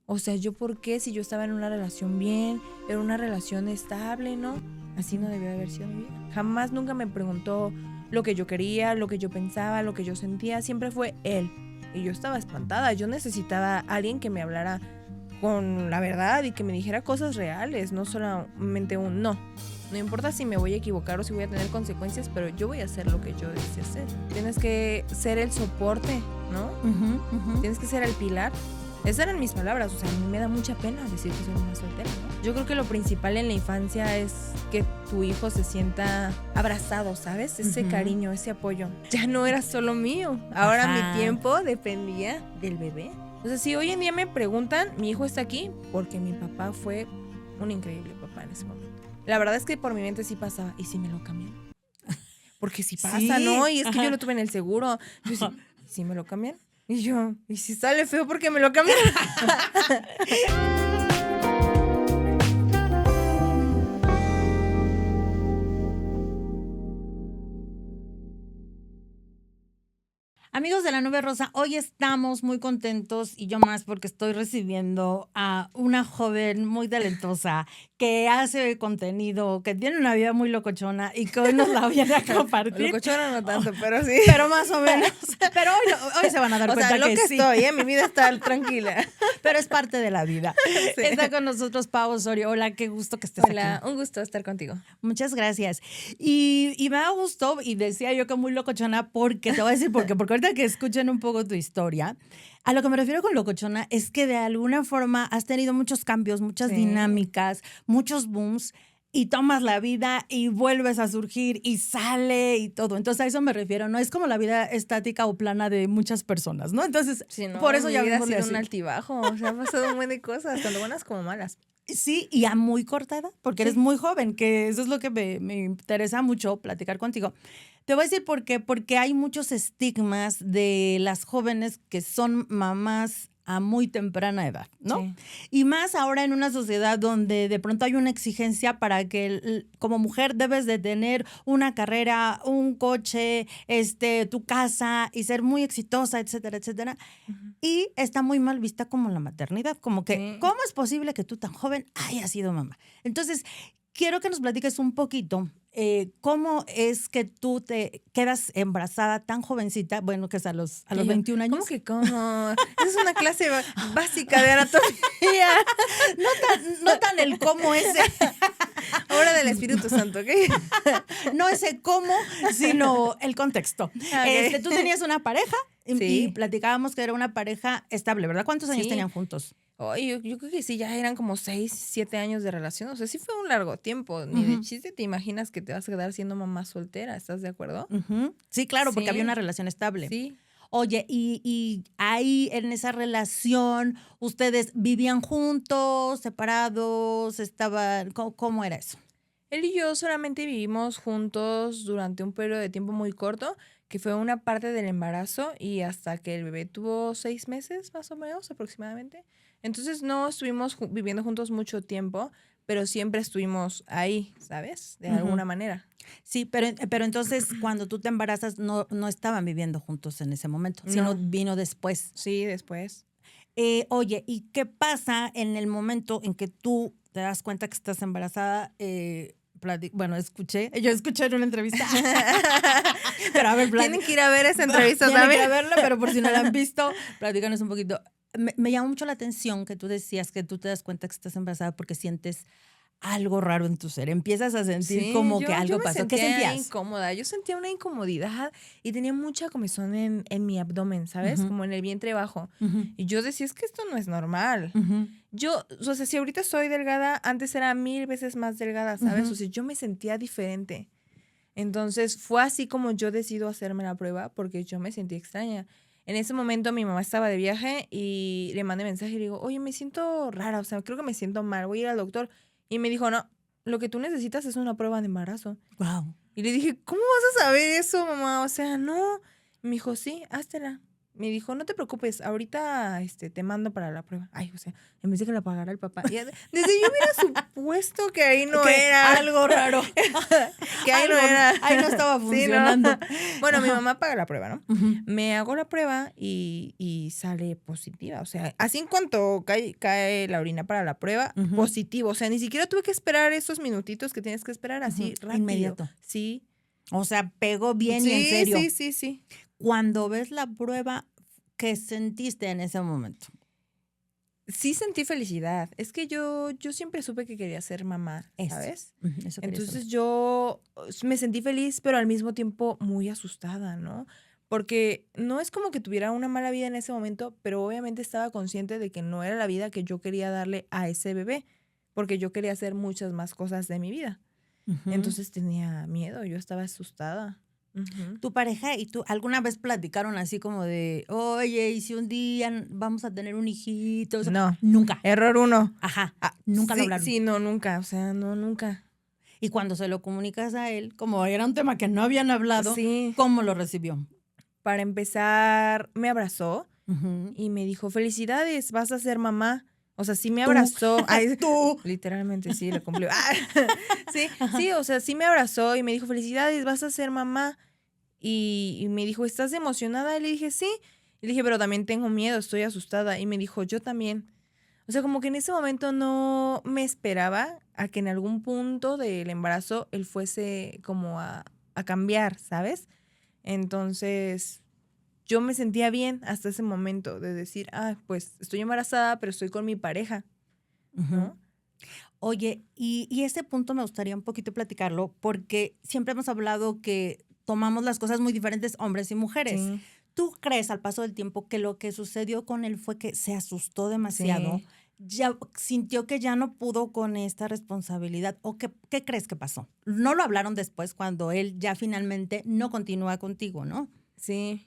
O sea, ¿yo por qué? Si yo estaba en una relación bien, era una relación estable, ¿no? Así no debió de haber sido mi vida. Jamás, nunca me preguntó lo que yo quería, lo que yo pensaba, lo que yo sentía. Siempre fue él. Y yo estaba espantada. Yo necesitaba a alguien que me hablara con la verdad y que me dijera cosas reales, no solamente un no. No importa si me voy a equivocar o si voy a tener consecuencias, pero yo voy a hacer lo que yo desee hacer. Tienes que ser el soporte, ¿no? Tienes que ser el pilar. Esas eran mis palabras, o sea, a mí me da mucha pena decir que soy mamá soltera, ¿no? Yo creo que lo principal en la infancia es que tu hijo se sienta abrazado, ¿sabes? Ese cariño, ese apoyo. Ya no era solo mío, ahora mi tiempo dependía del bebé. O sea, si hoy en día me preguntan, mi hijo está aquí porque mi papá fue un increíble papá en ese momento. La verdad es que por mi mente sí pasaba, ¿y si me lo cambian? Porque si pasa, sí, ¿no? Y es que yo lo tuve en el seguro. Yo decía, ¿sí me lo cambian? Y yo, ¿y si sale feo porque me lo cambian? Amigos de La Nube Rosa, hoy estamos muy contentos y yo más porque estoy recibiendo a una joven muy talentosa que hace contenido, que tiene una vida muy locochona y que hoy nos la viene a compartir. Locochona no tanto, pero sí. Pero más o menos. Pero hoy se van a dar cuenta sea, lo que sí. Estoy, mi vida está tranquila. Pero es parte de la vida. Sí. Está con nosotros Pau Osorio. Hola, qué gusto que estés aquí. Hola, un gusto estar contigo. Muchas gracias. Y me da gusto, y decía yo que muy locochona, porque te voy a decir por qué. Porque ahorita que escuchen un poco tu historia, a lo que me refiero con locochona es que de alguna forma has tenido muchos cambios, muchas dinámicas, muchos booms, y tomas la vida y vuelves a surgir y sale y todo. Entonces a eso me refiero. No es como la vida estática o plana de muchas personas, ¿no? Entonces, sí, no, por eso ya ha sido un altibajo. O sea, ha pasado un buen de cosas, tanto buenas como malas. Sí, y a muy corta edad, porque eres muy joven, que eso es lo que me interesa mucho platicar contigo. Te voy a decir por qué, porque hay muchos estigmas de las jóvenes que son mamás a muy temprana edad, ¿no? Sí. Y más ahora en una sociedad donde de pronto hay una exigencia para que como mujer debes de tener una carrera, un coche, tu casa y ser muy exitosa, etcétera, etcétera. Y está muy mal vista como la maternidad, como que, ¿cómo es posible que tú tan joven hayas sido mamá? Entonces, quiero que nos platiques un poquito cómo es que tú te quedas embarazada tan jovencita, bueno, que es a los 21 años. ¿Cómo que cómo? Es una clase básica de anatomía. No tan el cómo ese. Ahora del Espíritu Santo, ¿ok? No ese cómo, sino el contexto. Okay. Tú tenías una pareja y platicábamos que era una pareja estable, ¿verdad? ¿Cuántos años tenían juntos? Oh, yo creo que sí, ya eran como 6, 7 años de relación. O sea, sí fue un largo tiempo. Ni de chiste te imaginas que te vas a quedar siendo mamá soltera. ¿Estás de acuerdo? Sí, claro, porque había una relación estable. Sí. Oye, y ahí en esa relación, ¿ustedes vivían juntos, separados, estaban? ¿Cómo era eso? Él y yo solamente vivimos juntos durante un periodo de tiempo muy corto, que fue una parte del embarazo y hasta que el bebé tuvo 6 meses, más o menos, aproximadamente. Entonces no estuvimos viviendo juntos mucho tiempo, pero siempre estuvimos ahí, ¿sabes? De alguna manera. Sí, pero entonces cuando tú te embarazas no estaban viviendo juntos en ese momento, sino vino después. Sí, después. Oye, ¿y qué pasa en el momento en que tú te das cuenta que estás embarazada? Bueno, yo escuché en una entrevista. Pero a ver, tienen que ir a ver esa entrevista también. Tienen que ir a verla, pero por si no la han visto, platícanos un poquito. Me llamó mucho la atención que tú decías que tú te das cuenta que estás embarazada porque sientes algo raro en tu ser. Empiezas a sentir como que algo pasó. ¿Qué sentías? Incómoda. Yo sentía una incomodidad y tenía mucha comezón en mi abdomen, ¿sabes? Como en el vientre bajo. Y yo decía, es que esto no es normal. Yo, o sea, si ahorita soy delgada, antes era 1000 veces más delgada, ¿sabes? O sea, yo me sentía diferente. Entonces, fue así como yo decido hacerme la prueba porque yo me sentí extraña. En ese momento mi mamá estaba de viaje y le mandé mensaje y le digo, oye, me siento rara, o sea, creo que me siento mal, voy a ir al doctor. Y me dijo, no, lo que tú necesitas es una prueba de embarazo. Wow. Y le dije, ¿cómo vas a saber eso, mamá? O sea, no. Y me dijo, sí, háztela. Me dijo, no te preocupes, ahorita te mando para la prueba. Ay, o sea, en vez de que la pagara el papá. Desde yo hubiera supuesto que ahí no Que era. algo raro. Que ahí no era. Ahí no estaba Sí, ¿no? funcionando. Bueno, mi Ajá. mamá paga la prueba, ¿no? Ujú. Me hago la prueba y sale positiva. O sea, así en cuanto cae la orina para la prueba, Ujú. positivo. O sea, ni siquiera tuve que esperar esos minutitos que tienes que esperar, así Ujú. rápido. Inmediato. Sí. O sea, pegó bien y en Sí, serio. sí. Cuando ves la prueba, ¿qué sentiste en ese momento? Sí sentí felicidad. Es que yo siempre supe que quería ser mamá, Eso. ¿sabes? Eso quería saber. Entonces yo me sentí feliz, pero al mismo tiempo muy asustada, ¿no? Porque no es como que tuviera una mala vida en ese momento, pero obviamente estaba consciente de que no era la vida que yo quería darle a ese bebé, porque yo quería hacer muchas más cosas de mi vida. Ujú. Entonces tenía miedo, yo estaba asustada. Ujú. ¿Tu pareja y tú alguna vez platicaron así como de, oye, y si un día vamos a tener un hijito? O sea, No, nunca. error 1. Ajá, nunca lo hablaron. Sí, no, nunca, o sea, no, nunca. Y cuando se lo comunicas a él, como era un tema que no habían hablado, Sí. ¿cómo lo recibió? Para empezar, me abrazó Ujú. y me dijo, felicidades, vas a ser mamá. O sea, sí me Tú. abrazó. Ay, Tú. literalmente, sí, le cumplió. Sí, o sea, sí me abrazó y me dijo, felicidades, vas a ser mamá. Y me dijo, ¿estás emocionada? Y le dije, sí. Y le dije, pero también tengo miedo, estoy asustada. Y me dijo, yo también. O sea, como que en ese momento no me esperaba a que en algún punto del embarazo él fuese como a cambiar, ¿sabes? Entonces, yo me sentía bien hasta ese momento de decir, pues estoy embarazada, pero estoy con mi pareja, Ujú. ¿no? Oye, y ese punto me gustaría un poquito platicarlo, porque siempre hemos hablado que tomamos las cosas muy diferentes hombres y mujeres. Sí, ¿Tú crees al paso del tiempo que lo que sucedió con él fue que se asustó demasiado? sí. Ya sintió que ya no pudo con esta responsabilidad, o qué crees que pasó? No lo hablaron después cuando él ya finalmente no continúa contigo, ¿no? Sí,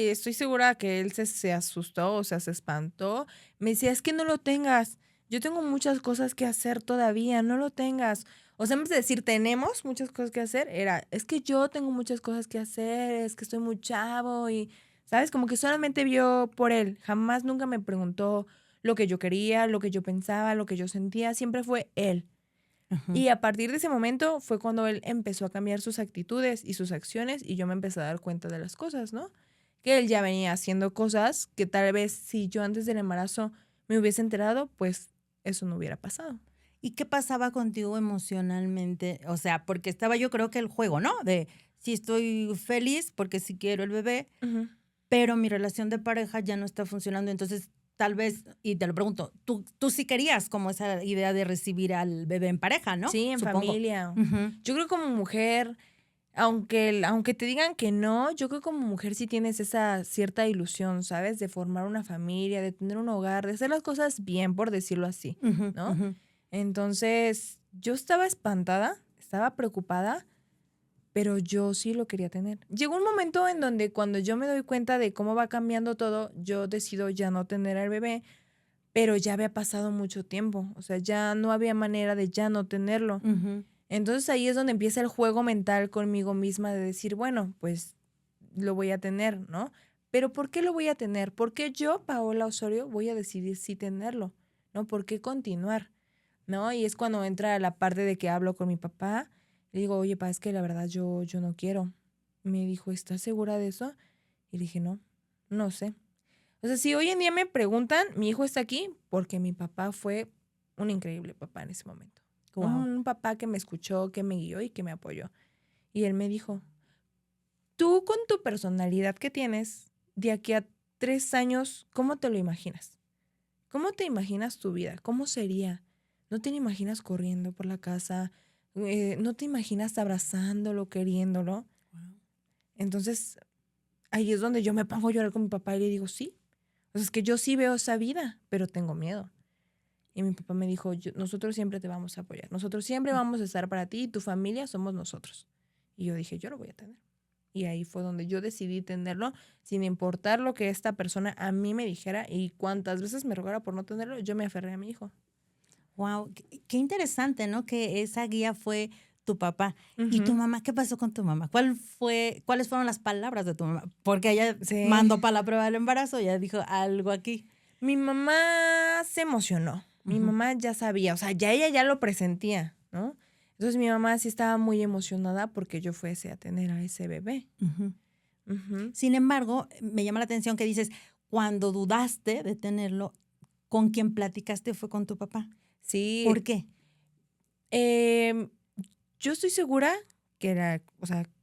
estoy segura que él se asustó, o sea, se espantó. Me decía, es que no lo tengas. Yo tengo muchas cosas que hacer todavía, no lo tengas. O sea, en vez de decir tenemos muchas cosas que hacer, era, es que yo tengo muchas cosas que hacer, es que estoy muy chavo y, ¿sabes? Como que solamente vio por él. Jamás nunca me preguntó lo que yo quería, lo que yo pensaba, lo que yo sentía. Siempre fue él. Ujú. Y a partir de ese momento fue cuando él empezó a cambiar sus actitudes y sus acciones y yo me empecé a dar cuenta de las cosas, ¿no? Que él ya venía haciendo cosas que tal vez si yo antes del embarazo me hubiese enterado, pues eso no hubiera pasado. ¿Y qué pasaba contigo emocionalmente? O sea, porque estaba yo creo que el juego, ¿no? De si estoy feliz porque sí quiero el bebé, Ujú. pero mi relación de pareja ya no está funcionando. Entonces, tal vez, y te lo pregunto, tú sí querías como esa idea de recibir al bebé en pareja, ¿no? Sí, en Supongo. familia. Ujú. Yo creo que como mujer, aunque te digan que no, yo creo que como mujer sí tienes esa cierta ilusión, ¿sabes? De formar una familia, de tener un hogar, de hacer las cosas bien, por decirlo así, Ujú, ¿no? ujú. Entonces, yo estaba espantada, estaba preocupada, pero yo sí lo quería tener. Llegó un momento en donde cuando yo me doy cuenta de cómo va cambiando todo, yo decido ya no tener al bebé, pero ya había pasado mucho tiempo, o sea, ya no había manera de ya no tenerlo. Ujú. Entonces ahí es donde empieza el juego mental conmigo misma de decir, bueno, pues lo voy a tener, ¿no? Pero ¿por qué lo voy a tener? ¿Por qué yo, Paola Osorio, voy a decidir si tenerlo? ¿No? ¿Por qué continuar? ¿No? Y es cuando entra la parte de que hablo con mi papá. Le digo, oye, pa, es que la verdad yo no quiero. Me dijo, ¿estás segura de eso? Y le dije, no, no sé. O sea, si hoy en día me preguntan, mi hijo está aquí porque mi papá fue un increíble papá en ese momento. Guau. Un papá que me escuchó, que me guió y que me apoyó. Y él me dijo, tú con tu personalidad que tienes, de aquí a 3 años, ¿cómo te lo imaginas? ¿Cómo te imaginas tu vida? ¿Cómo sería? ¿No te lo imaginas corriendo por la casa? ¿No te imaginas abrazándolo, queriéndolo? Guau. Entonces, ahí es donde yo me pongo a llorar con mi papá y le digo, sí. O sea, es que yo sí veo esa vida, pero tengo miedo. Y mi papá me dijo, nosotros siempre te vamos a apoyar. Nosotros siempre vamos a estar para ti y tu familia somos nosotros. Y yo dije, yo lo voy a tener. Y ahí fue donde yo decidí tenerlo, sin importar lo que esta persona a mí me dijera y cuántas veces me rogara por no tenerlo, yo me aferré a mi hijo. Wow, qué interesante, ¿no? Que esa guía fue tu papá. ¿Y tu mamá? ¿Qué pasó con tu mamá? ¿Cuáles fueron las palabras de tu mamá? Porque ella mandó para la prueba del embarazo, ella dijo algo aquí. Mi mamá se emocionó. Mi mamá ya sabía, o sea, ella ya lo presentía, ¿no? Entonces mi mamá sí estaba muy emocionada porque yo fuese a tener a ese bebé. Sin embargo, me llama la atención que dices, cuando dudaste de tenerlo, ¿con quién platicaste fue con tu papá? Sí. ¿Por qué? Yo estoy segura que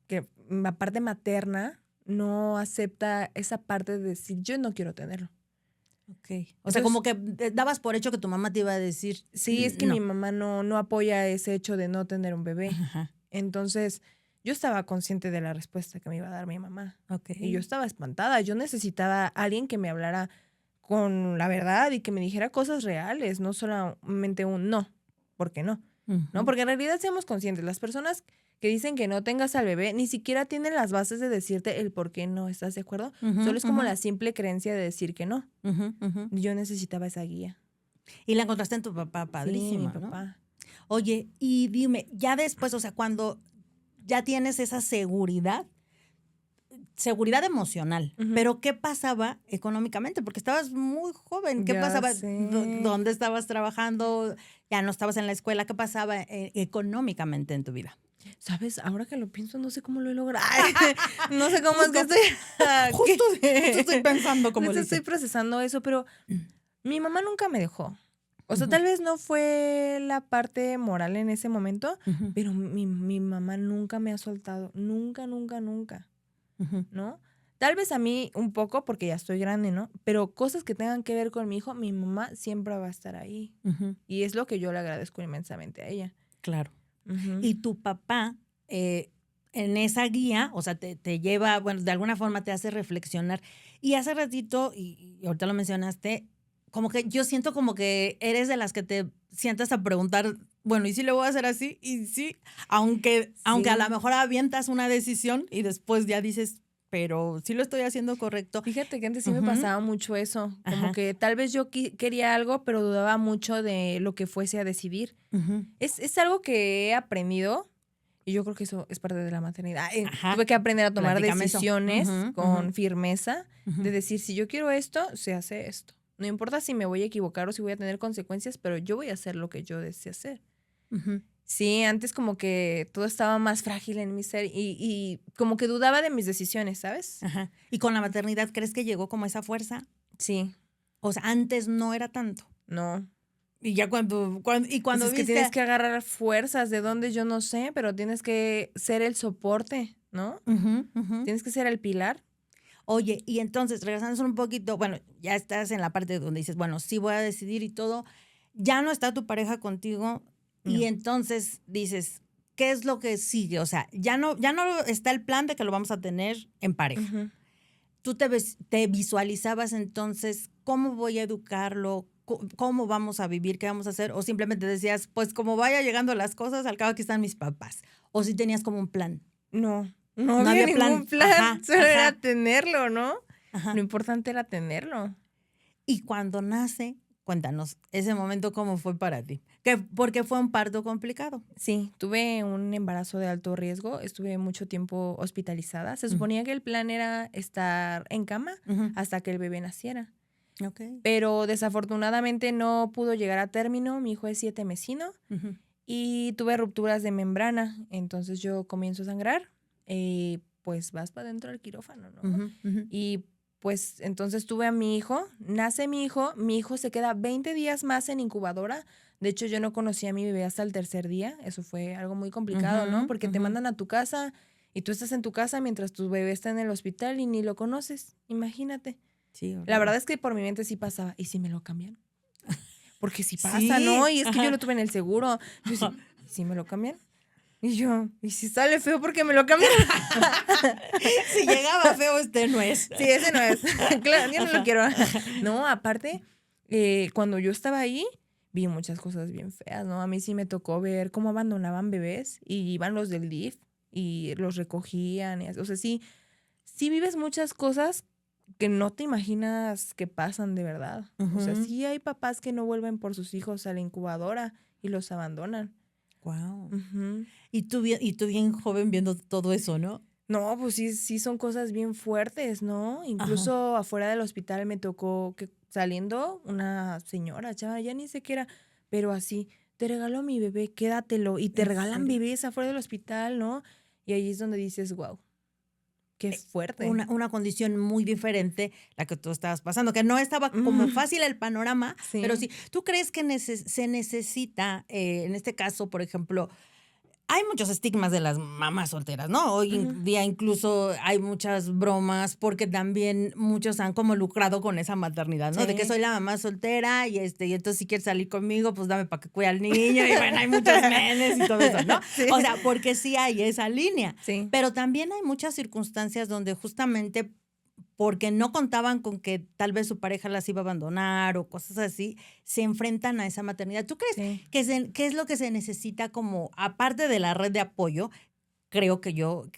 que la parte materna no acepta esa parte de decir, yo no quiero tenerlo. Ok. O sea, como que dabas por hecho que tu mamá te iba a decir. Sí, es que mi mamá no apoya ese hecho de no tener un bebé. Ajá. Entonces, yo estaba consciente de la respuesta que me iba a dar mi mamá. Okay. Y yo estaba espantada. Yo necesitaba a alguien que me hablara con la verdad y que me dijera cosas reales, no solamente un no, ¿por qué no? ¿No? Porque en realidad seamos conscientes, las personas que dicen que no tengas al bebé ni siquiera tienen las bases de decirte el por qué no, ¿estás de acuerdo? Solo es como la simple creencia de decir que no. Yo necesitaba esa guía. Y la encontraste en tu papá, padrísimo, sí, mi papá. ¿no? Oye, y dime, ya después, o sea, cuando ya tienes esa seguridad emocional, pero ¿qué pasaba económicamente? Porque estabas muy joven, ¿qué pasaba? ¿Dónde estabas trabajando? ¿Ya no estabas en la escuela? ¿Qué pasaba económicamente en tu vida? ¿Sabes? Ahora que lo pienso, no sé cómo lo he logrado. No sé cómo es que estoy... Justo estoy pensando cómo lo hice. Estoy procesando eso, pero mi mamá nunca me dejó. O sea, tal vez no fue la parte moral en ese momento, pero mi mamá nunca me ha soltado. Nunca, nunca, nunca. ¿No? Tal vez a mí un poco, porque ya estoy grande, ¿no? Pero cosas que tengan que ver con mi hijo, mi mamá siempre va a estar ahí. Y es lo que yo le agradezco inmensamente a ella. Claro. Y tu papá, en esa guía, o sea, te lleva, bueno, de alguna forma te hace reflexionar. Y hace ratito, y ahorita lo mencionaste, como que yo siento como que eres de las que te sientas a preguntar, bueno, ¿y si le voy a hacer así? Y sí, aunque a lo mejor avientas una decisión y después ya dices, pero sí lo estoy haciendo correcto. Fíjate que antes sí me pasaba mucho eso, como que tal vez yo quería algo, pero dudaba mucho de lo que fuese a decidir. Es algo que he aprendido y yo creo que eso es parte de la maternidad. Tuve que aprender a tomar decisiones con firmeza, de decir, si yo quiero esto, se hace esto. No importa si me voy a equivocar o si voy a tener consecuencias, pero yo voy a hacer lo que yo desee hacer. Sí, antes como que todo estaba más frágil en mi ser y como que dudaba de mis decisiones, ¿sabes? ¿Y con la maternidad crees que llegó como esa fuerza? Sí. O sea, antes no era tanto. No. Y ya cuando pues viste... es que tienes que agarrar fuerzas de donde yo no sé, pero tienes que ser el soporte, ¿no? Tienes que ser el pilar. Oye, y entonces, regresando un poquito, bueno, ya estás en la parte donde dices, bueno, sí voy a decidir y todo, ya no está tu pareja contigo y entonces dices, ¿qué es lo que sigue? O sea, ya no está el plan de que lo vamos a tener en pareja. ¿Tú te visualizabas entonces cómo voy a educarlo? ¿Cómo vamos a vivir? ¿Qué vamos a hacer? ¿O simplemente decías, pues como vaya llegando las cosas, al cabo aquí están mis papás? ¿O si tenías como un plan? No había ningún plan. Solo era tenerlo, ¿no? Lo importante era tenerlo. Y cuando nace, cuéntanos, ese momento, ¿cómo fue para ti? Porque fue un parto complicado. Sí, tuve un embarazo de alto riesgo. Estuve mucho tiempo hospitalizada. Se suponía que el plan era estar en cama hasta que el bebé naciera. Pero desafortunadamente no pudo llegar a término. Mi hijo es 7 mesino y tuve rupturas de membrana. Entonces yo comienzo a sangrar. Pues vas para dentro del quirófano, ¿no? Y pues entonces tuve a mi hijo, nace mi hijo se queda 20 días más en incubadora. De hecho, yo no conocí a mi bebé hasta el 3er día. Eso fue algo muy complicado, ¿no? Porque te mandan a tu casa y tú estás en tu casa mientras tu bebé está en el hospital y ni lo conoces. Imagínate. Sí, la verdad es que por mi mente sí pasaba. ¿Y si me lo cambian? Porque si pasa, ¿no? Y es que yo lo tuve en el seguro. Yo decía, ¿y si me lo cambian? Y yo, ¿y si sale feo porque me lo cambian? Si llegaba feo, este no es. Sí, ese no es. Claro, yo no lo quiero. No, aparte, cuando yo estaba ahí, vi muchas cosas bien feas, ¿no? A mí sí me tocó ver cómo abandonaban bebés y iban los del DIF y los recogían. O sea, sí vives muchas cosas que no te imaginas que pasan de verdad. O sea, sí hay papás que no vuelven por sus hijos a la incubadora y los abandonan. Wow. Ujú. Y tú bien joven viendo todo eso, ¿no? No, pues sí son cosas bien fuertes, ¿no? Ajá. Incluso afuera del hospital me tocó que saliendo una señora, chava, ya ni sé qué era, pero así, te regalo a mi bebé, quédatelo. Y te ¿En regalan serio? bebés afuera del hospital, ¿no? Y ahí es donde dices, wow, qué fuerte. Una condición muy diferente la que tú estabas pasando, que no estaba como Mm, fácil el panorama, pero sí. sí. ¿Tú crees que se necesita, en este caso, por ejemplo, hay muchos estigmas de las mamás solteras, ¿no? Hoy Ujú. en día incluso hay muchas bromas porque también muchos han como lucrado con esa maternidad, ¿no? De que Sí. soy la mamá soltera y y entonces si quieres salir conmigo, pues dame para que cuide al niño y bueno, hay muchos memes y todo eso, ¿no? Sí. O sea, porque sí hay esa línea, Sí. pero también hay muchas circunstancias donde justamente porque no contaban con que tal vez su pareja las iba a abandonar o cosas así, se enfrentan a esa maternidad. ¿Tú crees Sí. qué es lo que se necesita como, aparte de la red de apoyo, creo que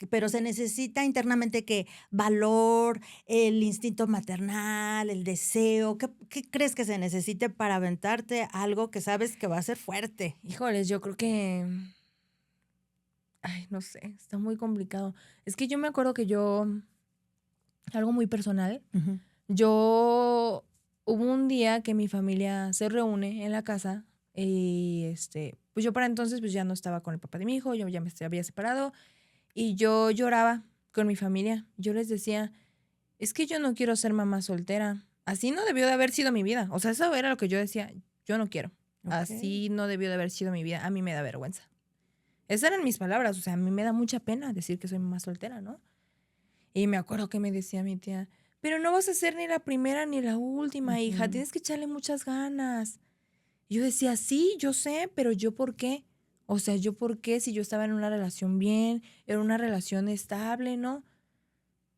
pero se necesita internamente que valor, el instinto maternal, el deseo? ¿Qué crees que se necesite para aventarte algo que sabes que va a ser fuerte? Híjoles, yo creo que, ay, no sé, está muy complicado. Es que yo me acuerdo que algo muy personal, Ujú. yo, hubo un día que mi familia se reúne en la casa y pues yo para entonces pues ya no estaba con el papá de mi hijo, yo ya me había separado y yo lloraba con mi familia. Yo les decía, es que yo no quiero ser mamá soltera. Así no debió de haber sido mi vida. O sea, eso era lo que yo decía, yo no quiero. Ok. Así no debió de haber sido mi vida. A mí me da vergüenza. Esas eran mis palabras. O sea, a mí me da mucha pena decir que soy mamá soltera, ¿no? Y me acuerdo que me decía mi tía, pero no vas a ser ni la primera ni la última, hija, Ujú. tienes que echarle muchas ganas. Y yo decía, sí, yo sé, pero ¿yo por qué? O sea, ¿yo por qué si yo estaba en una relación bien, era una relación estable, ¿no?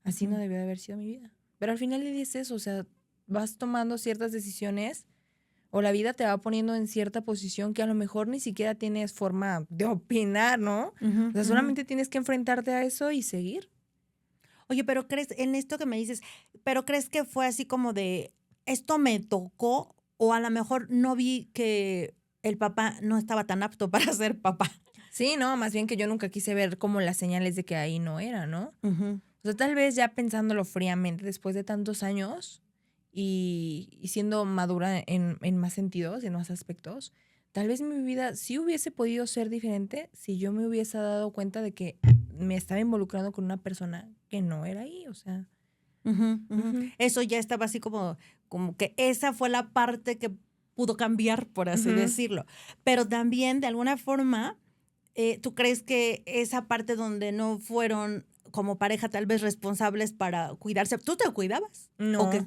Así no Ujú. debió de haber sido mi vida. Pero al final le dices eso, o sea, vas tomando ciertas decisiones o la vida te va poniendo en cierta posición que a lo mejor ni siquiera tienes forma de opinar, ¿no? Ujú, O sea, ujú. solamente tienes que enfrentarte a eso y seguir. Oye, pero crees, en esto que me dices, pero crees que fue así como de, esto me tocó, o a lo mejor no vi que el papá no estaba tan apto para ser papá. Sí, no, más bien que yo nunca quise ver como las señales de que ahí no era, ¿no? Ujú, O sea, tal vez ya pensándolo fríamente después de tantos años y siendo madura en más sentidos, en más aspectos, tal vez mi vida sí hubiese podido ser diferente si yo me hubiese dado cuenta de que me estaba involucrando con una persona que no era ahí, o sea. ujú, ujú. Ujú, Eso ya estaba así como que esa fue la parte que pudo cambiar, por así ujú. decirlo. Pero también, de alguna forma, ¿tú crees que esa parte donde no fueron como pareja tal vez responsables para cuidarse, tú te cuidabas? ¿O No, que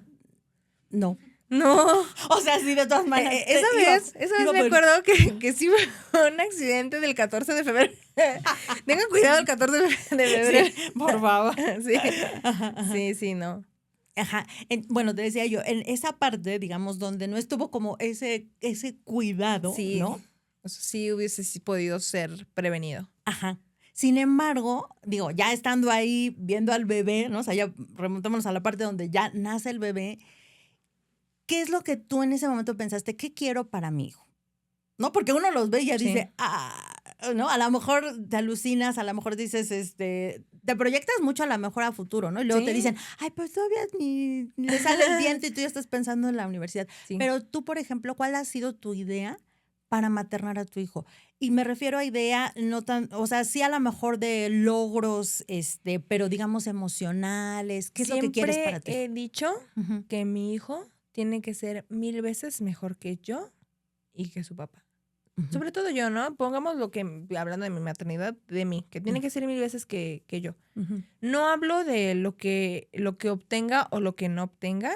no? no. O sea, sí, de todas maneras, Esa esa vez iba me por... acuerdo que sí fue un accidente del 14 de febrero. Tengan cuidado el 14 de febrero. Sí, por favor. Sí, Ajá, ajá. sí, sí, no. Ajá. Bueno, te decía yo, en esa parte, digamos, donde no estuvo como ese cuidado, Sí, ¿no? o sea, sí hubiese sí podido ser prevenido. Ajá. Sin embargo, digo, ya estando ahí viendo al bebé, ¿no? O sea, ya remontémonos a la parte donde ya nace el bebé. ¿Qué es lo que tú en ese momento pensaste? ¿Qué quiero para mi hijo? ¿No? Porque uno los ve y ya Sí, dice, ¿no? A lo mejor te alucinas, a lo mejor dices, te proyectas mucho a lo mejor a futuro, ¿no? Y luego te sí, dicen, ay, pues todavía ni le sale el diente y tú ya estás pensando en la universidad. sí. Pero tú, por ejemplo, ¿cuál ha sido tu idea para maternar a tu hijo? Y me refiero a idea no tan, o sea, sí a lo mejor de logros, pero digamos emocionales. ¿Qué es lo que quieres Siempre para tu hijo? he dicho Ujú, que mi hijo tiene que ser 1000 veces mejor que yo y que su papá. ujú, Sobre todo yo, ¿no? Pongamos lo que, hablando de mi maternidad, de mí, que tiene que ser 1000 veces que yo. ujú, No hablo de lo que obtenga o lo que no obtenga,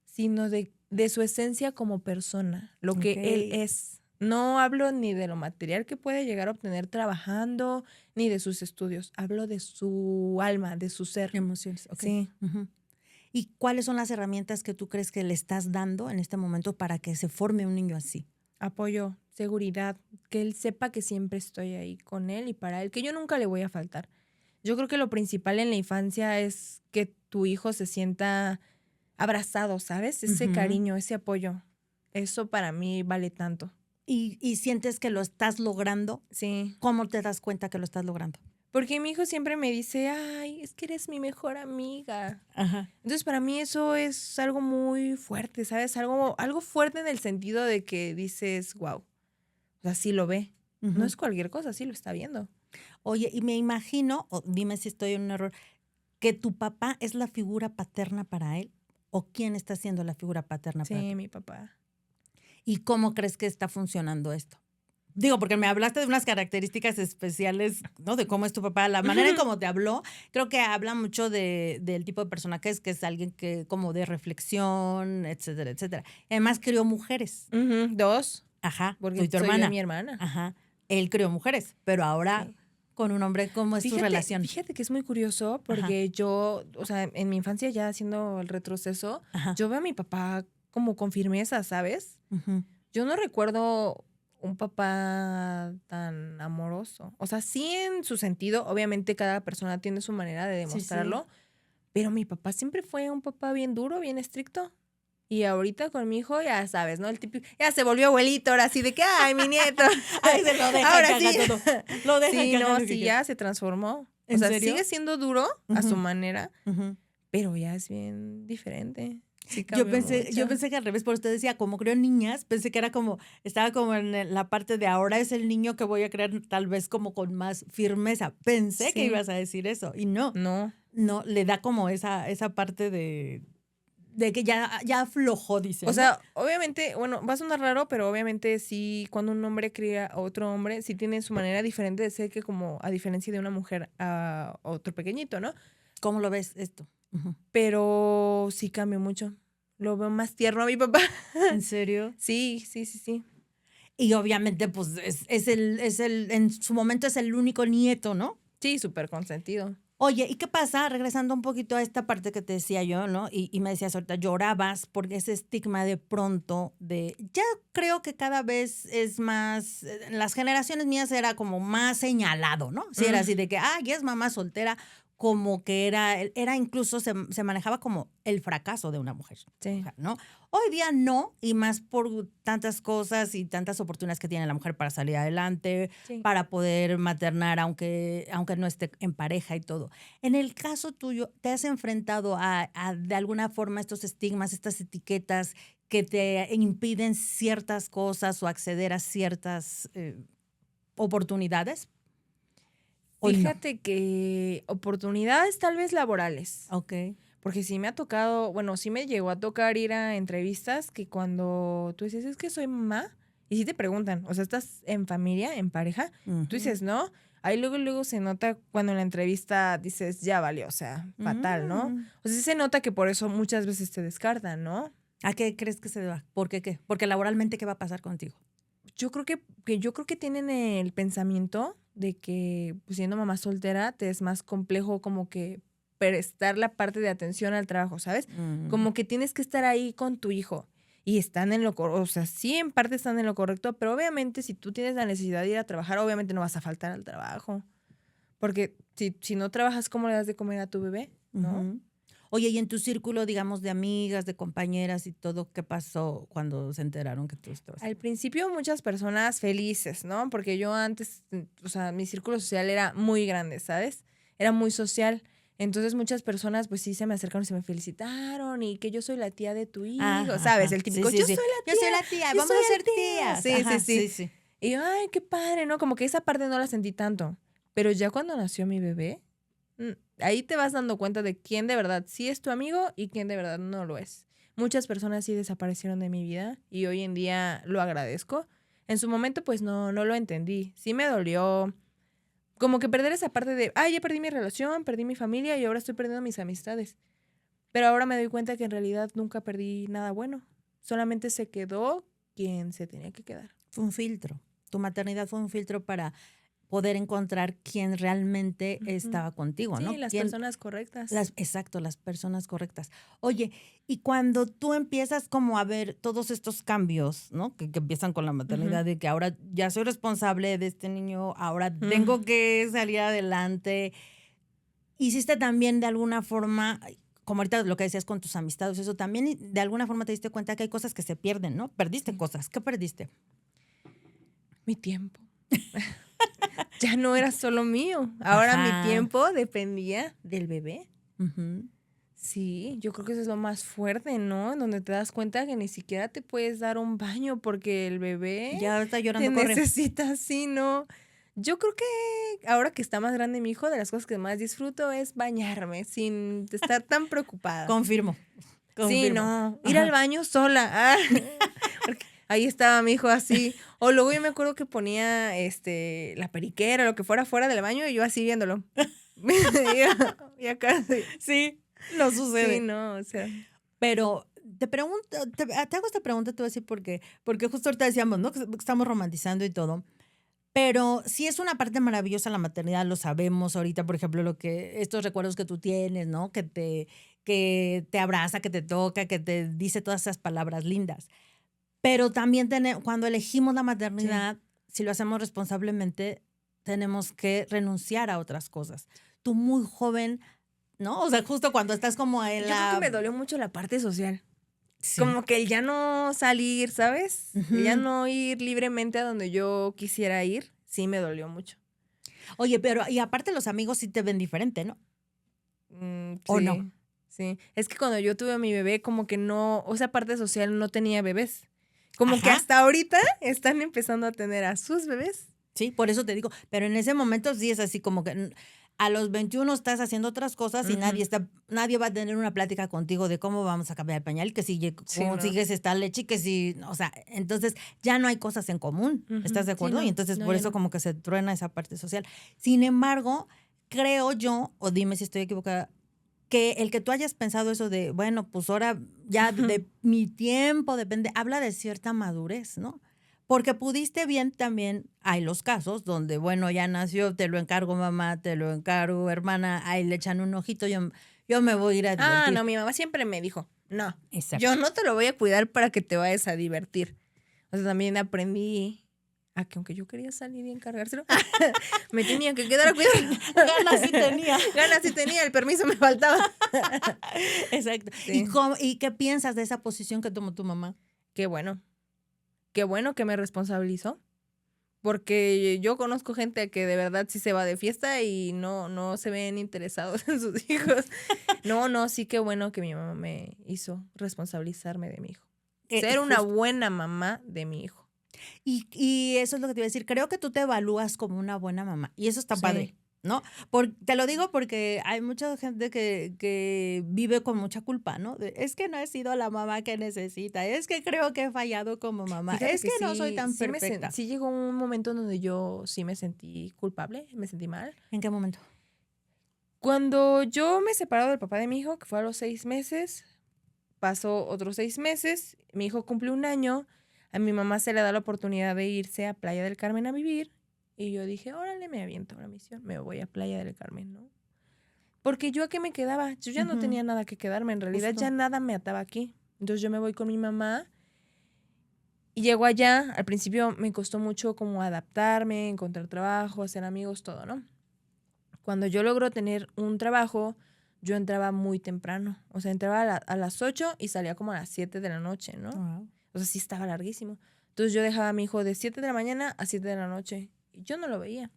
sino de su esencia como persona, lo ujú. Ok. que él es. No hablo ni de lo material que puede llegar a obtener trabajando, ni de sus estudios. Hablo de su alma, de su ser. Emociones, ok. Sí, Ujú. ¿Y cuáles son las herramientas que tú crees que le estás dando en este momento para que se forme un niño así? apoyo, seguridad, que él sepa que siempre estoy ahí con él y para él, que yo nunca le voy a faltar. Yo creo que lo principal en la infancia es que tu hijo se sienta abrazado, ¿sabes? Ese Ujú. cariño, ese apoyo. Eso para mí vale tanto. y sientes que lo estás logrando. Sí. ¿Cómo te das cuenta que lo estás logrando? Porque mi hijo siempre me dice, ay, es que eres mi mejor amiga. Ajá. Entonces, para mí eso es algo muy fuerte, ¿sabes? Algo fuerte en el sentido de que dices, wow, o sea, sí lo ve. No es cualquier cosa, sí lo está viendo. Oye, y me imagino, o dime si estoy en un error, que tu papá es la figura paterna para él, o quién está siendo la figura paterna para Sí, ti. mi papá. ¿Y cómo crees que está funcionando esto? Digo, porque me hablaste de unas características especiales, ¿no? De cómo es tu papá, la manera en cómo te habló, creo que habla mucho del tipo de persona que es alguien que como de reflexión, etcétera, etcétera. Además crió mujeres. Dos, Ajá, tú porque y tu soy yo hermana. y mi hermana. Ajá, él crió mujeres, pero ahora Sí. con un hombre, ¿cómo es tu relación? Fíjate que es muy curioso porque yo, o sea, en mi infancia ya haciendo el retroceso, Ajá. yo veo a mi papá como con firmeza, ¿sabes? Ujú. Yo no recuerdo un papá tan amoroso. O sea, sí en su sentido, obviamente cada persona tiene su manera de Sí, sí. demostrarlo, pero mi papá siempre fue un papá bien duro, bien estricto. Y ahorita con mi hijo, ya sabes, ¿no? El típico, ya se volvió abuelito, ahora sí de que, ay, mi nieto. Ay, se lo deja Ahora que haga sí. todo. Lo deja Sí, que haga no, lo que sí, quiera. ya se transformó. O ¿En sea, serio? sigue siendo duro a su Ujú. manera, Ujú. pero ya es bien diferente. Sí Yo cambió mucho. pensé que al revés, por usted decía, como creo niñas, pensé que era como, estaba como en la parte de ahora es el niño que voy a crear tal vez como con más firmeza. Pensé que Sí. ibas a decir eso y no, No. le da como esa parte de que ya aflojó, dice, O ¿no? sea, obviamente, bueno, va a sonar raro, pero obviamente sí, cuando un hombre cría a otro hombre, sí tiene su manera diferente de ser que como a diferencia de una mujer a otro pequeñito, ¿no? ¿Cómo lo ves esto? Ujú. Pero sí cambió mucho. Lo veo más tierno a mi papá. ¿En serio? Sí, sí, sí, sí. Y obviamente, pues, en su momento es el único nieto, ¿no? Sí, súper consentido. Oye, ¿y qué pasa? Regresando un poquito a esta parte que te decía yo, ¿no? Y me decías ahorita, llorabas porque ese estigma de pronto ya creo que cada vez es más, en las generaciones mías era como más señalado, ¿no? Sí, era así de que, ya es mamá soltera, como que era incluso, se manejaba como el fracaso de una mujer, Sí. ¿no? Hoy día no, y más por tantas cosas y tantas oportunidades que tiene la mujer para salir adelante, Sí. para poder maternar, aunque no esté en pareja y todo. En el caso tuyo, ¿te has enfrentado a de alguna forma estos estigmas, estas etiquetas que te impiden ciertas cosas o acceder a ciertas oportunidades? ¿O no? Fíjate que oportunidades tal vez laborales. Ok. Porque sí me ha tocado, bueno, sí me llegó a tocar ir a entrevistas que cuando tú dices, es que soy mamá, y sí te preguntan, o sea, ¿estás en familia, en pareja? Tú dices, ¿no? Ahí luego se nota cuando en la entrevista dices, ya valió, o sea, fatal, ¿no? O sea, sí se nota que por eso muchas veces te descartan, ¿no? ¿A qué crees que se deba? ¿Por qué? Porque laboralmente, ¿qué va a pasar contigo? Yo creo que tienen el pensamiento de que, pues, siendo mamá soltera, te es más complejo como que prestar la parte de atención al trabajo, ¿sabes? Como que tienes que estar ahí con tu hijo. Y están en lo correcto, o sea, sí, en parte están en lo correcto, pero obviamente si tú tienes la necesidad de ir a trabajar, obviamente no vas a faltar al trabajo. Porque si no trabajas, ¿cómo le das de comer a tu bebé? ¿No? Ujú. Oye, y en tu círculo, digamos, de amigas, de compañeras y todo, ¿qué pasó cuando se enteraron que tú estabas? Al principio muchas personas felices, ¿no? Porque yo antes, o sea, mi círculo social era muy grande, ¿sabes? Era muy social. Entonces muchas personas pues sí se me acercaron y se me felicitaron y que yo soy la tía de tu hijo, Ajá, ¿sabes? ajá. El típico, Sí, yo sí. soy la tía. Yo soy la tía, yo vamos soy a la ser tía. tías. Sí, Ajá, sí, sí. Y yo, ay, qué padre, ¿no? Como que esa parte no la sentí tanto. Pero ya cuando nació mi bebé, ahí te vas dando cuenta de quién de verdad sí es tu amigo y quién de verdad no lo es. Muchas personas sí desaparecieron de mi vida y hoy en día lo agradezco. En su momento pues no lo entendí. Sí me dolió como que perder esa parte de, ya perdí mi relación, perdí mi familia y ahora estoy perdiendo mis amistades. Pero ahora me doy cuenta que en realidad nunca perdí nada bueno. Solamente se quedó quien se tenía que quedar. Fue un filtro. Tu maternidad fue un filtro para poder encontrar quién realmente estaba contigo, ¿no? Sí, las personas correctas. Exacto, las personas correctas. Oye, y cuando tú empiezas como a ver todos estos cambios, ¿no? Que empiezan con la maternidad, de que ahora ya soy responsable de este niño, ahora tengo que salir adelante. Hiciste también de alguna forma, como ahorita lo que decías con tus amistades, eso también de alguna forma te diste cuenta que hay cosas que se pierden, ¿no? Perdiste cosas. ¿Qué perdiste? Mi tiempo. Ya no era solo mío. Ahora Ajá. mi tiempo dependía del bebé. Ujú. Sí, yo creo que eso es lo más fuerte, ¿no? En donde te das cuenta que ni siquiera te puedes dar un baño porque el bebé Ya está te llorando, corre. necesita así, ¿no? Yo creo que ahora que está más grande mi hijo, de las cosas que más disfruto es bañarme sin estar tan preocupada. Confirmo. Sí, Confirmo. no, ir Ajá. al baño sola. Porque ahí estaba mi hijo así. O luego yo me acuerdo que ponía la periquera, lo que fuera fuera del baño y yo así viéndolo. y acá sí. Sí, no Sí, sucede. no, o sea. Pero te pregunto, te hago esta pregunta, te voy a decir por qué. Porque justo ahorita decíamos, ¿no? Que estamos romantizando y todo. Pero sí es una parte maravillosa la maternidad, lo sabemos ahorita, por ejemplo, estos recuerdos que tú tienes, ¿no? Que te abraza, que te toca, que te dice todas esas palabras lindas. Pero también cuando elegimos la maternidad, si lo hacemos responsablemente, tenemos que renunciar a otras cosas. Tú muy joven, ¿no? O sea, justo cuando estás como en Yo creo que la... me dolió mucho la parte social. Sí. Como que el ya no salir, ¿sabes? El ya Ujú. no ir libremente a donde yo quisiera ir, sí me dolió mucho. Oye, pero y aparte los amigos sí te ven diferente, ¿no? ¿O Sí, no? sí. Es que cuando yo tuve a mi bebé, como que no, o sea, parte social no tenía bebés. Como que Ajá. hasta ahorita están empezando a tener a sus bebés. Sí, por eso te digo, pero en ese momento sí es así como que a los 21 estás haciendo otras cosas y Ujú. nadie va a tener una plática contigo de cómo vamos a cambiar el pañal, que si Sí, no. consigues esta leche, que si, o sea, entonces ya no hay cosas en común, Ujú. ¿estás de Sí, acuerdo? no. Y entonces No, por ya eso no. como que se truena esa parte social. Sin embargo, creo yo, o dime si estoy equivocada, que el que tú hayas pensado eso de, bueno, pues ahora ya de mi tiempo depende, habla de cierta madurez, ¿no? Porque pudiste bien también, hay los casos donde, bueno, ya nació, te lo encargo mamá, te lo encargo hermana, ahí le echan un ojito, yo me voy a ir a Ah, divertir. no, mi mamá siempre me dijo, no, Exacto. yo no te lo voy a cuidar para que te vayas a divertir. O sea, también aprendí a que aunque yo quería salir y encargárselo, me tenía que quedar a cuidar. Ganas sí tenía. Ganas sí tenía, el permiso me faltaba. Exacto. Sí. ¿Y qué piensas de esa posición que tomó tu mamá? Qué bueno que me responsabilizó. Porque yo conozco gente que de verdad sí se va de fiesta y no se ven interesados en sus hijos. No, sí qué bueno que mi mamá me hizo responsabilizarme de mi hijo. Ser una buena mamá de mi hijo. Y eso es lo que te iba a decir. Creo que tú te evalúas como una buena mamá. Y eso está Sí. padre, ¿no? Te lo digo porque hay mucha gente que vive con mucha culpa, ¿no? Es que no he sido la mamá que necesita. Es que creo que he fallado como mamá. Fíjate Es que no sí, soy tan sí perfecta. sí llegó un momento en donde yo sí me sentí culpable, me sentí mal. ¿En qué momento? Cuando yo me separé del papá de mi hijo, que fue a los 6 meses, pasó otros 6 meses, mi hijo cumple 1 año, a mi mamá se le da la oportunidad de irse a Playa del Carmen a vivir, y yo dije, órale, me aviento la misión, me voy a Playa del Carmen, ¿no? Porque yo a qué me quedaba, yo ya no tenía nada que quedarme, en realidad Justo. ya nada me ataba aquí. Entonces yo me voy con mi mamá y llego allá, al principio me costó mucho como adaptarme, encontrar trabajo, hacer amigos, todo, ¿no? Cuando yo logro tener un trabajo, yo entraba muy temprano. O sea, entraba a las 8 y salía como a las 7 de la noche, ¿no? Wow. O sea, sí estaba larguísimo. Entonces yo dejaba a mi hijo de 7 de la mañana a 7 de la noche. Y yo no lo veía.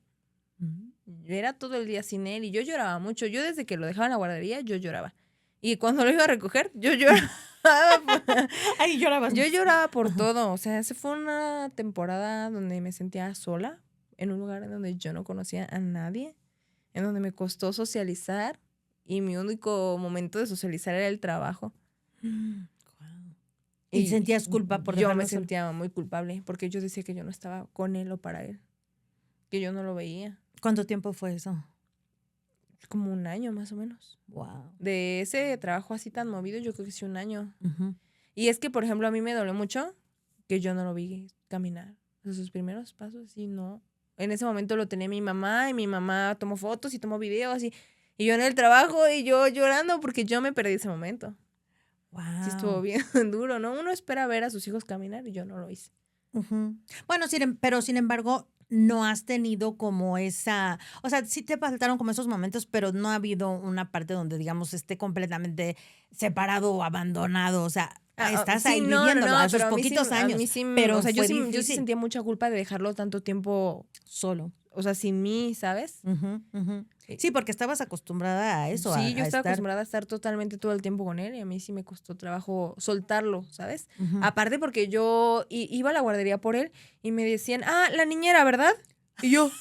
Era todo el día sin él y yo lloraba mucho. Yo desde que lo dejaba en la guardería, yo lloraba. Y cuando lo iba a recoger, yo lloraba. Ahí llorabas. Yo lloraba por todo. O sea, esa fue una temporada donde me sentía sola, en un lugar en donde yo no conocía a nadie, en donde me costó socializar y mi único momento de socializar era el trabajo. Wow. ¿Y sentías culpa por yo dejarlo me solo? sentía muy culpable porque yo decía que yo no estaba con él o para él, que yo no lo veía. ¿Cuánto tiempo fue eso? Como 1 año más o menos. Wow. De ese trabajo así tan movido, yo creo que sí 1 año. Y es que, por ejemplo, a mí me dolió mucho que yo no lo vi caminar. O sea, sus primeros pasos, y no. En ese momento lo tenía mi mamá y mi mamá tomó fotos y tomó videos y yo en el trabajo y yo llorando porque yo me perdí ese momento. Wow. Sí estuvo bien duro, ¿no? Uno espera ver a sus hijos caminar y yo no lo hice. Bueno, pero sin embargo, no has tenido como esa, o sea, sí te faltaron como esos momentos, pero no ha habido una parte donde, digamos, esté completamente separado o abandonado. O sea, estás sí, ahí viviéndolo a sus pero poquitos a años. mí sí, pero o sea, yo fue sí difícil. sentía mucha culpa de dejarlo tanto tiempo, Solo. o sea, sin mí, ¿sabes? Sí, porque estabas acostumbrada a eso, Sí, yo a estaba estar... acostumbrada a estar totalmente todo el tiempo con él y a mí sí me costó trabajo soltarlo, ¿sabes? Ujú. Aparte porque yo iba a la guardería por él y me decían, la niñera, ¿verdad? Y yo,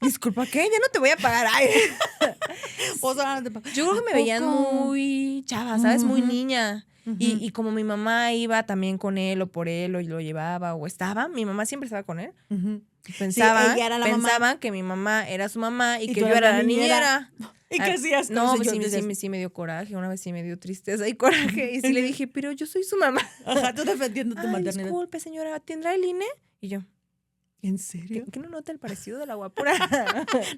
disculpa, ¿qué? Ya no te voy a pagar. Ay. Pues, ahora te Yo creo que me veían muy chava, ¿sabes? Muy niña. Y como mi mamá iba también con él o por él o lo llevaba o estaba, mi mamá siempre estaba con él. Pensaban, ella era la mamá. pensaban que mi mamá era su mamá y que tú yo eras era la niñera. ¿Y qué hacías? No, pues sí me dio coraje. Una vez sí me dio tristeza y coraje. Y sí le dije, pero yo soy su mamá. Ajá, tú defendiendo tu Ay, maternidad. disculpe, señora, ¿tendrá el INE? Y yo, ¿En serio? ¿qué no nota el parecido de la guapura?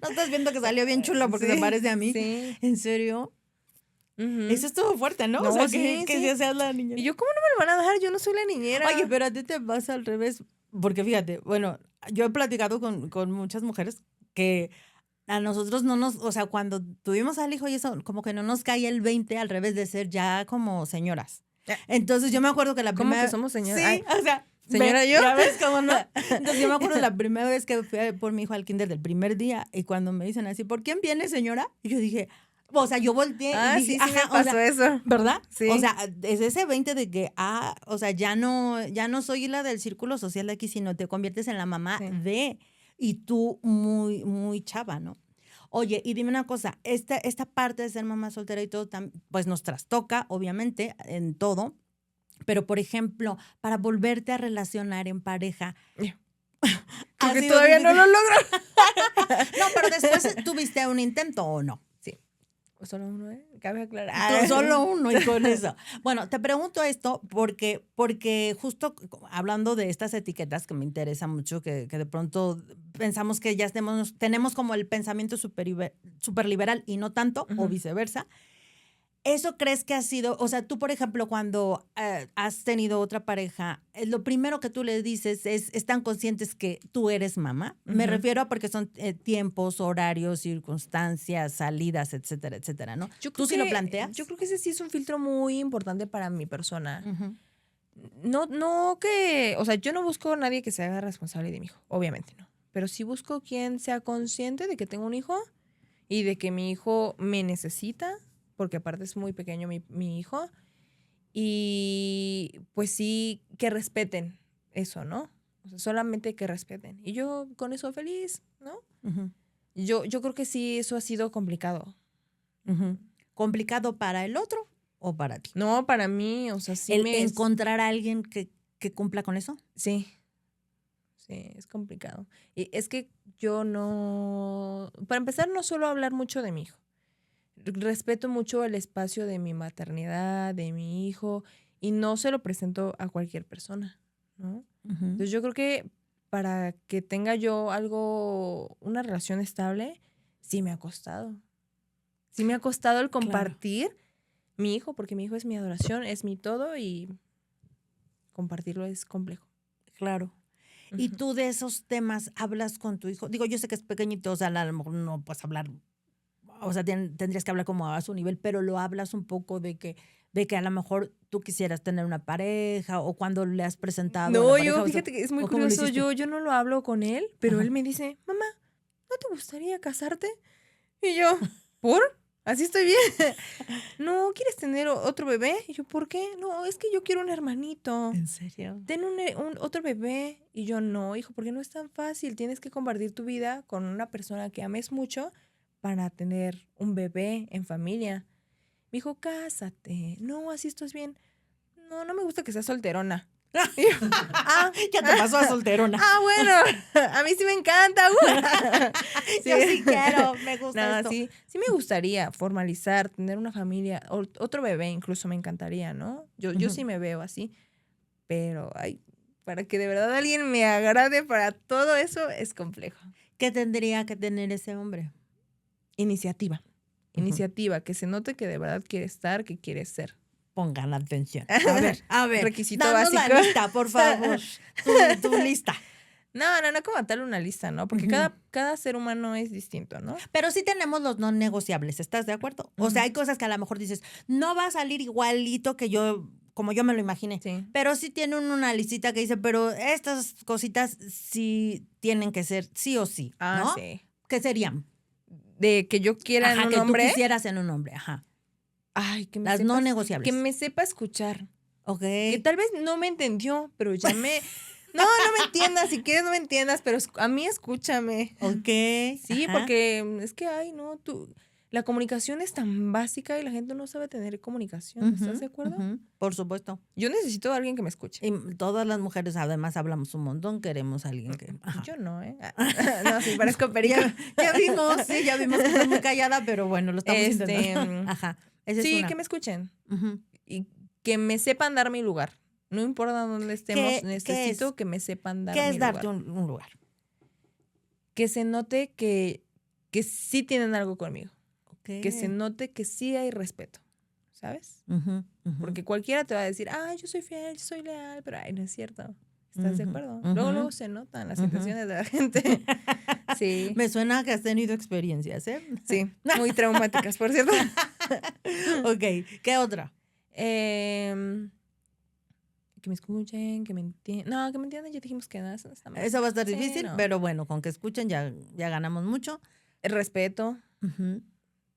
¿No estás viendo que salió bien chula porque se parece a mí? Sí. ¿En serio? Eso estuvo fuerte, ¿no? No, o sea, sí, que sí. seas la niñera. Y yo, ¿cómo no me lo van a dejar? Yo no soy la niñera. Oye, pero a ti te pasa al revés. Porque fíjate, bueno, yo he platicado con muchas mujeres que a nosotros no nos, o sea, cuando tuvimos al hijo y eso, como que no nos cae el 20 al revés de ser ya como señoras. Entonces yo me acuerdo que la ¿Cómo primera... que somos señoras? Sí, o sea... ¿Señora yo? ¿Ya ves cómo no? Entonces yo me acuerdo la primera vez que fui por mi hijo al kinder del primer día y cuando me dicen así, ¿por quién viene, señora? Y yo dije... O sea, yo volteé y dije, sí me pasó eso. ¿Verdad? Sí. O sea, es ese 20 de que, o sea, ya no soy la del círculo social de aquí, sino te conviertes en la mamá de, y tú muy, muy chava, ¿no? Oye, y dime una cosa, esta parte de ser mamá soltera y todo, pues nos trastoca, obviamente, en todo, pero, por ejemplo, para volverte a relacionar en pareja... Creo que todavía no lo logro. No, pero después tuviste un intento, ¿o no? Solo uno, cabe aclarar. Solo uno y con eso. Bueno, te pregunto esto porque justo hablando de estas etiquetas que me interesa mucho, que de pronto pensamos que ya tenemos como el pensamiento superliberal y no tanto, o viceversa. ¿Eso crees que ha sido, o sea, tú, por ejemplo, cuando has tenido otra pareja, lo primero que tú le dices ¿están conscientes que tú eres mamá? Me refiero a porque son tiempos, horarios, circunstancias, salidas, etcétera, etcétera, ¿no? ¿Tú sí lo planteas? Yo creo que ese sí es un filtro muy importante para mi persona. No que, o sea, yo no busco a nadie que se haga responsable de mi hijo, obviamente no. Pero sí busco quien sea consciente de que tengo un hijo y de que mi hijo me necesita, porque aparte es muy pequeño mi hijo, y pues sí, que respeten eso, ¿no? O sea, solamente que respeten. Y yo con eso feliz, ¿no? Yo creo que sí, eso ha sido complicado. ¿Complicado para el otro o para ti? No, para mí, o sea, sí ¿Encontrar a alguien que cumpla con eso? Sí. Sí, es complicado. Y es que yo no... Para empezar, no suelo hablar mucho de mi hijo. Respeto mucho el espacio de mi maternidad, de mi hijo, y no se lo presento a cualquier persona, ¿no? Entonces yo creo que para que tenga yo una relación estable, sí me ha costado. Sí me ha costado el compartir mi hijo, porque mi hijo es mi adoración, es mi todo, y compartirlo es complejo. Claro. ¿Y tú de esos temas hablas con tu hijo? Digo, yo sé que es pequeñito, o sea, a lo mejor no puedes hablar, o sea, tendrías que hablar como a su nivel, pero lo hablas un poco de que a lo mejor tú quisieras tener una pareja o cuando le has presentado a la pareja. No, yo fíjate que es muy curioso, yo no lo hablo con él, pero él me dice, mamá, ¿no te gustaría casarte? Y yo, ¿por? Así estoy bien. No, ¿quieres tener otro bebé? Y yo, ¿por qué? No, es que yo quiero un hermanito. ¿En serio? Ten otro bebé. Y yo, no, hijo, porque no es tan fácil. Tienes que compartir tu vida con una persona que ames mucho para tener un bebé en familia. Me dijo, cásate. No, así estás bien. No, no me gusta que seas solterona. Y yo, ya te pasó a solterona. Bueno, a mí sí me encanta. Sí. Yo sí quiero, me gusta esto. Sí me gustaría formalizar, tener una familia, otro bebé incluso me encantaría, ¿no? Yo sí me veo así, pero para que de verdad alguien me agrade para todo eso es complejo. ¿Qué tendría que tener ese hombre? Iniciativa, que se note que de verdad quiere estar, que quiere ser. Pongan atención. A ver. Requisito danos básico. la lista, por favor. Tu lista. No como darle una lista, ¿no? Porque cada ser humano es distinto, ¿no? Pero sí tenemos los no negociables, ¿estás de acuerdo? O sea, hay cosas que a lo mejor dices, no va a salir igualito que yo como yo me lo imaginé. Sí. Pero sí tiene una listita que dice, pero estas cositas sí tienen que ser sí o sí, ¿no? Sí. ¿Qué serían? De que yo quiera en un que hombre. tú quisieras en un hombre, ajá. Ay, que me Las sepas, no negociables. Que me sepa escuchar. Ok. Que tal vez no me entendió, pero ya me... No me entiendas, si quieres no me entiendas, pero a mí escúchame. Ok. Sí, ajá. porque es que, ay, no, la comunicación es tan básica y la gente no sabe tener comunicación, ¿estás de acuerdo? Por supuesto. Yo necesito a alguien que me escuche. Y todas las mujeres además hablamos un montón, queremos a alguien que... Ajá. Yo no, ¿eh? No, sí, parezco perico. ya vimos que estás muy callada, pero bueno, lo estamos intentando. Ajá. Esa sí, es una. que me escuchen. Ujú. Y que me sepan dar mi lugar. No importa dónde estemos, necesito que me sepan dar mi lugar. ¿Qué es darte un lugar? Que se note que sí tienen algo conmigo. Okay. Que se note que sí hay respeto, ¿sabes? Porque cualquiera te va a decir, yo soy fiel, yo soy leal, pero no es cierto. ¿Estás de acuerdo? Luego se notan las intenciones de la gente. Sí. Me suena que has tenido experiencias, ¿eh? Sí, muy traumáticas, por cierto. Ok, ¿qué otra? Que me escuchen, que me entiendan. No, que me entiendan, ya dijimos que nada, eso está mal. Eso va a estar Sí, difícil, no. pero bueno, con que escuchen ya ganamos mucho. El respeto.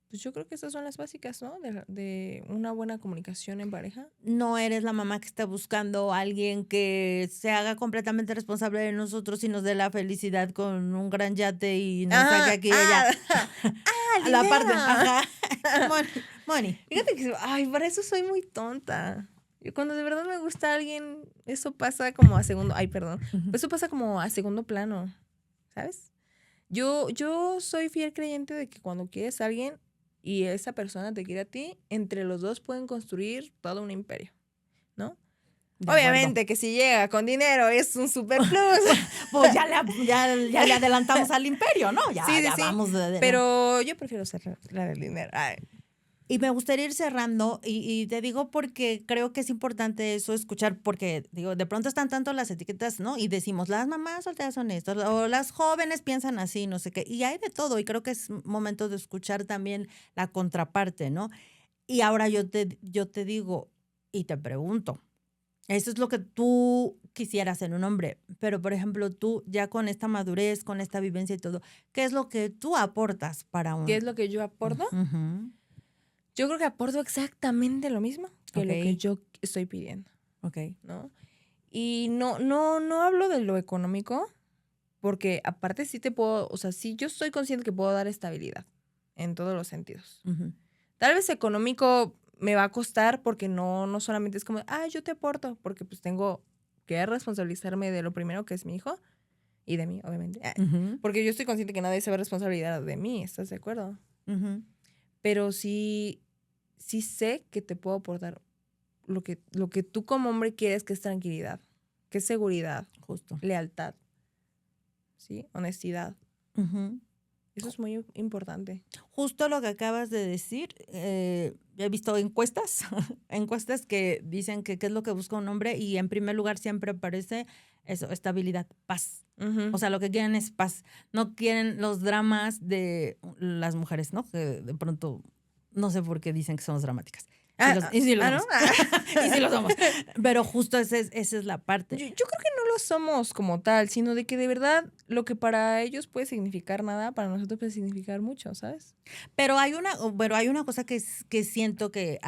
Pues yo creo que esas son las básicas, ¿no? De una buena comunicación en pareja. No eres la mamá que está buscando a alguien que se haga completamente responsable de nosotros y nos dé la felicidad con un gran yate y nos saque aquí y allá. La parte, ajá. Money. Fíjate que, para eso soy muy tonta. Yo cuando de verdad me gusta alguien, eso pasa como a segundo, eso pasa como a segundo plano, ¿sabes? Yo soy fiel creyente de que cuando quieres a alguien y esa persona te quiere a ti, entre los dos pueden construir todo un imperio, ¿no? Obviamente que si llega con dinero es un super plus. Pues ya le adelantamos al imperio, ¿no? Ya vamos. Pero yo prefiero ser la del dinero. Y me gustaría ir cerrando y te digo porque creo que es importante eso, escuchar, porque digo, de pronto están tanto las etiquetas, ¿no? Y decimos, las mamás solteras son estas, o las jóvenes piensan así, no sé qué. Y hay de todo, y creo que es momento de escuchar también la contraparte, ¿no? Y ahora yo te digo y te pregunto, eso es lo que tú quisieras en un hombre, pero por ejemplo, tú ya con esta madurez, con esta vivencia y todo, ¿qué es lo que tú aportas para un... ¿Qué es lo que yo aporto? Yo creo que aporto exactamente lo mismo que lo que yo estoy pidiendo. ¿No? Y no hablo de lo económico, porque aparte sí te puedo, o sea, sí yo estoy consciente que puedo dar estabilidad en todos los sentidos. Tal vez económico me va a costar porque no solamente es como, yo te aporto, porque pues tengo que responsabilizarme de lo primero que es mi hijo y de mí, obviamente. Porque yo estoy consciente que nadie se va a responsabilizar de mí, ¿estás de acuerdo? Pero sí sé que te puedo aportar lo que tú como hombre quieres, que es tranquilidad, que es seguridad, justo, lealtad, ¿sí? Honestidad. Eso es muy importante. Justo lo que acabas de decir, he visto encuestas que dicen que qué es lo que busca un hombre y en primer lugar siempre aparece eso, estabilidad, paz. O sea, lo que quieren es paz. No quieren los dramas de las mujeres, ¿no? Que de pronto, no sé por qué dicen que somos dramáticas. Y sí lo somos. ¿No? Y sí lo somos. Pero justo esa es la parte. Yo creo que no lo somos como tal, sino de que de verdad lo que para ellos puede significar nada, para nosotros puede significar mucho, ¿sabes? Pero hay una cosa que siento que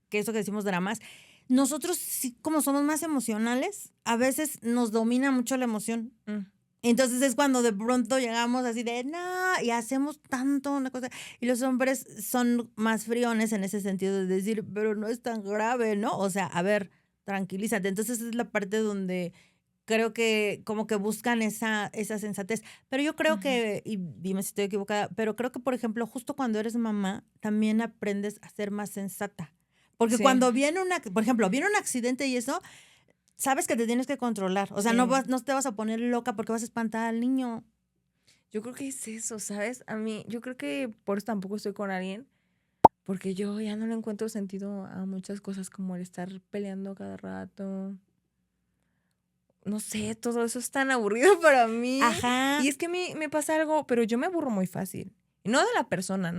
eso que decimos dramas, nosotros sí, como somos más emocionales, a veces nos domina mucho la emoción. Entonces es cuando de pronto llegamos así de, no, y hacemos tanto una cosa. Y los hombres son más friones en ese sentido de decir, pero no es tan grave, ¿no? O sea, a ver, tranquilízate. Entonces es la parte donde creo que como que buscan esa sensatez. Pero yo creo que, y dime si estoy equivocada, pero creo que, por ejemplo, justo cuando eres mamá, también aprendes a ser más sensata. Porque cuando por ejemplo, viene un accidente y eso, sabes que te tienes que controlar. O sea, no te vas a poner loca porque vas a espantar al niño. Yo creo que es eso, ¿sabes? Yo creo que por eso tampoco estoy con alguien, porque yo ya no le encuentro sentido a muchas cosas como el estar peleando cada rato. No sé, todo eso es tan aburrido para mí. Ajá. Y es que a mí me pasa algo, pero yo me aburro muy fácil. Y no de la persona,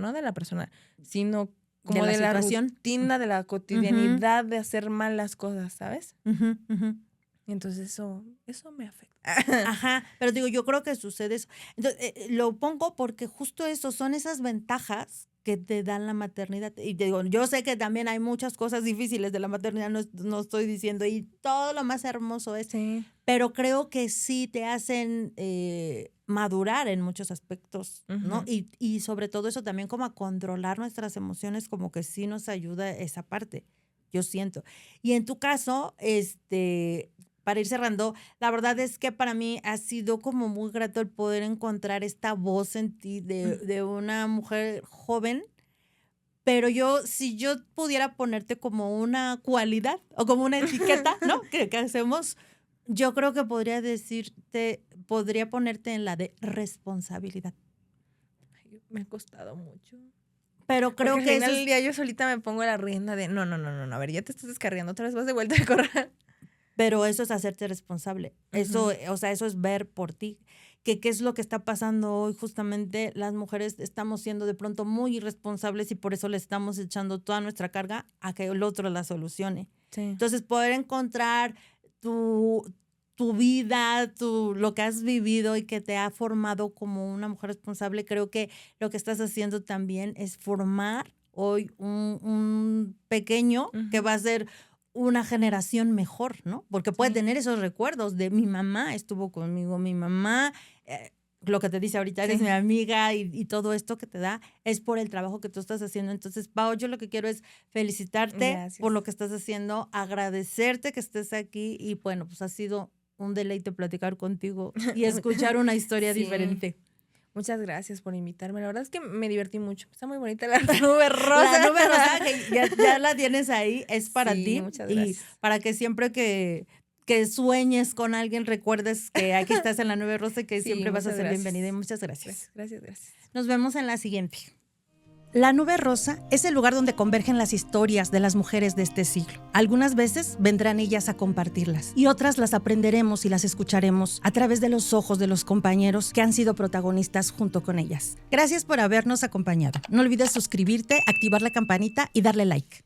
sino como de de la la situación. rutina, de la cotidianidad de hacer mal las cosas, ¿sabes? Ujú, ujú. Y entonces eso me afecta. Ajá, pero digo, yo creo que sucede eso. Entonces, lo pongo porque justo eso son esas ventajas que te dan la maternidad. Y te digo, yo sé que también hay muchas cosas difíciles de la maternidad, no estoy diciendo, y todo lo más hermoso es, Sí. pero creo que sí te hacen madurar en muchos aspectos, ¿no? Ujú. Y sobre todo eso también como a controlar nuestras emociones, como que sí nos ayuda esa parte, yo siento. Y en tu caso, para ir cerrando, la verdad es que para mí ha sido como muy grato el poder encontrar esta voz en ti de una mujer joven, pero si yo pudiera ponerte como una cualidad o como una etiqueta, ¿no? Que hacemos, yo creo que podría ponerte en la de responsabilidad. Ay, me ha costado mucho. Pero creo Porque al que final eso del día yo solita me pongo la rienda de no, a ver, ya te estás descarriando, otra vez vas de vuelta a correr. Pero eso es hacerte responsable. Eso, o sea, eso es ver por ti. ¿Qué es lo que está pasando hoy? Justamente las mujeres estamos siendo de pronto muy irresponsables y por eso le estamos echando toda nuestra carga a que el otro la solucione. Sí. Entonces, poder encontrar tu vida, lo que has vivido y que te ha formado como una mujer responsable, creo que lo que estás haciendo también es formar hoy un pequeño que va a ser una generación mejor, ¿no? Porque puede tener esos recuerdos de mi mamá estuvo conmigo, mi mamá, lo que te dice ahorita, eres mi amiga y todo esto que te da es por el trabajo que tú estás haciendo. Entonces, Pau, yo lo que quiero es felicitarte por lo que estás haciendo, agradecerte que estés aquí y bueno, pues ha sido un deleite platicar contigo y escuchar una historia diferente. Muchas gracias por invitarme. La verdad es que me divertí mucho. Está muy bonita la nube rosa. La nube rosa, que ya la tienes ahí, es para ti. Muchas gracias. Y para que siempre que sueñes con alguien, recuerdes que aquí estás en la nube rosa y que siempre vas a ser bienvenida. Y muchas gracias. Gracias. Nos vemos en la siguiente. La Nube Rosa es el lugar donde convergen las historias de las mujeres de este siglo. Algunas veces vendrán ellas a compartirlas y otras las aprenderemos y las escucharemos a través de los ojos de los compañeros que han sido protagonistas junto con ellas. Gracias por habernos acompañado. No olvides suscribirte, activar la campanita y darle like.